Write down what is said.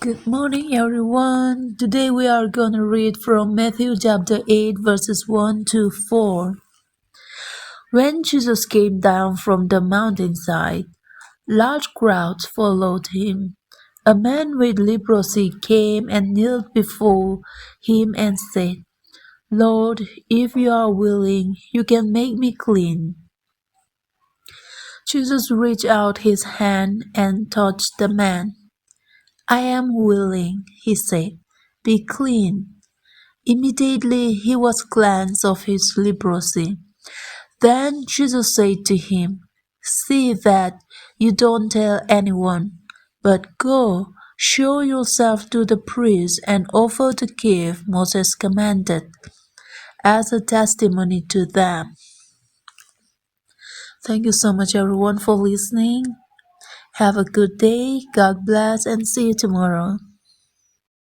Good morning, everyone. Today we are going to read from Matthew chapter 8, verses 1 to 4. When Jesus came down from the mountainside, large crowds followed him. A man with leprosy came and knelt before him and said, Lord, if you are willing, you can make me clean. Jesus reached out his hand and touched the man. I am willing, he said. Be clean. Immediately he was cleansed of his leprosy. Then Jesus said to him, See that you don't tell anyone, but go, show yourself to the priest and offer the gift Moses commanded, as a testimony to them. Thank you so much everyone for listening. Have a good day. God bless and see you tomorrow.